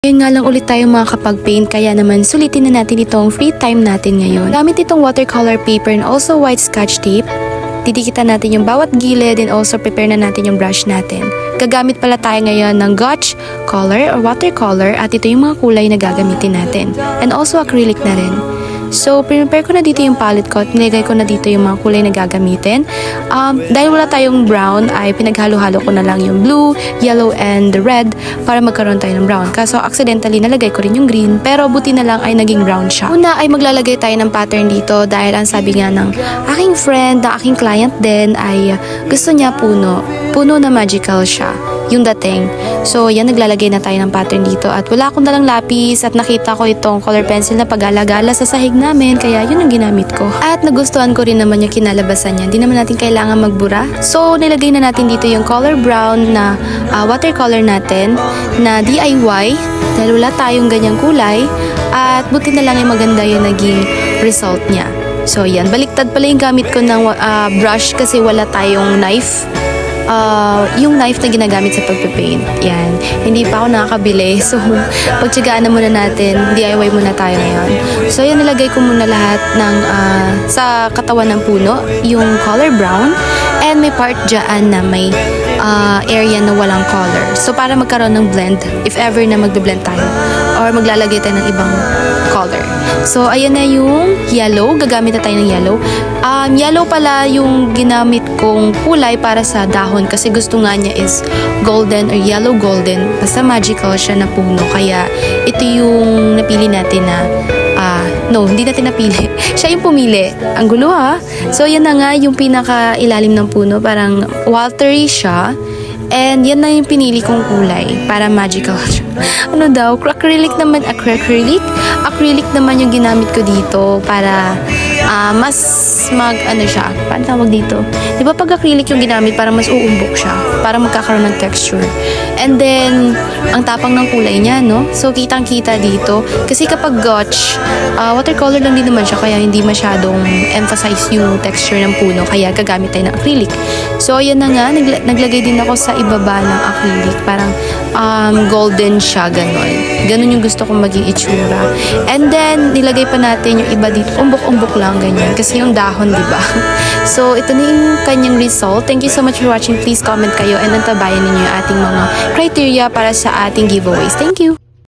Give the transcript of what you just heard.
Ngayon nga lang ulit tayo mga kapag-paint, kaya naman sulitin na natin itong free time natin ngayon. Gamit itong watercolor paper and also white scotch tape. Didikitan natin yung bawat gilid and also prepare na natin yung brush natin. Gagamit pala tayo ngayon ng gouache color or watercolor at ito yung mga kulay na gagamitin natin. And also acrylic na rin. So, prepare ko na dito yung palette ko at nilagay ko na dito yung mga kulay na gagamitin. Dahil wala tayong brown, ay pinaghalo-halo ko na lang yung blue, yellow, and red para magkaroon tayo ng brown. Kaso, accidentally nalagay ko rin yung green, pero buti na lang ay naging brown siya. Una ay maglalagay tayo ng pattern dito dahil ang sabi nga ng aking friend, ng aking client din, ay gusto niya puno. Puno na magical siya. Yung dating. So, yan, naglalagay na tayo ng pattern dito at wala akong dalang lapis at nakita ko itong color pencil na pag-alagala sa sahig namin, kaya yun ang ginamit ko. At nagustuhan ko rin naman yung kinalabasan niya. Hindi naman natin kailangan magbura. So, nilagay na natin dito yung color brown na watercolor natin na DIY dahil wala tayong ganyang kulay at buti na lang yung maganda yung naging result niya. So, yan. Baliktad pala yung gamit ko ng brush kasi wala tayong knife. Yung knife na ginagamit sa pagpapaint. Yan. Hindi pa ako nakakabili. So, pagtsagaan na muna natin. DIY muna tayo ngayon. So, yan, nilagay ko muna lahat ng sa katawan ng puno. Yung color brown. And may part dyan na may area na walang color. So, para magkaroon ng blend, if ever na magbe-blend tayo. Or maglalagay tayo ng ibang color. So, ayan na yung yellow. Gagamit na tayo ng yellow. Yellow pala yung ginamit kong kulay para sa dahon kasi gusto nga niya is golden or yellow golden. Basta magical siya na puno. Kaya ito yung napili natin na no, hindi natin napili. Siya yung pumili. Ang gulo ha. So, yan na nga yung pinaka-ilalim ng puno. Parang watery siya. And yan na yung pinili kong kulay para magical siya. Ano daw? Acrylic naman. Acrylic naman yung ginamit ko dito para mas ano siya. Paano tawag dito? Di ba pag acrylic yung ginamit para mas uumbok siya? Para magkakaroon ng texture. And then, ang tapang ng kulay niya, no? So, kitang-kita dito. Kasi kapag gouache, watercolor lang din naman siya kaya hindi masyadong emphasize yung texture ng puno. Kaya gagamit tayo ng acrylic. So, ayan na nga. Naglagay din ako sa ibaba ng acrylic. Parang golden siya, ganon. Ganon yung gusto kong maging itsura. And then, nilagay pa natin yung iba dito. Umbok-umbok lang, ganyan. Kasi yung dahon, di ba? So, ito na yung kanyang result. Thank you so much for watching. Please comment kayo and antabayan ninyo yung ating mga criteria para sa ating giveaways. Thank you!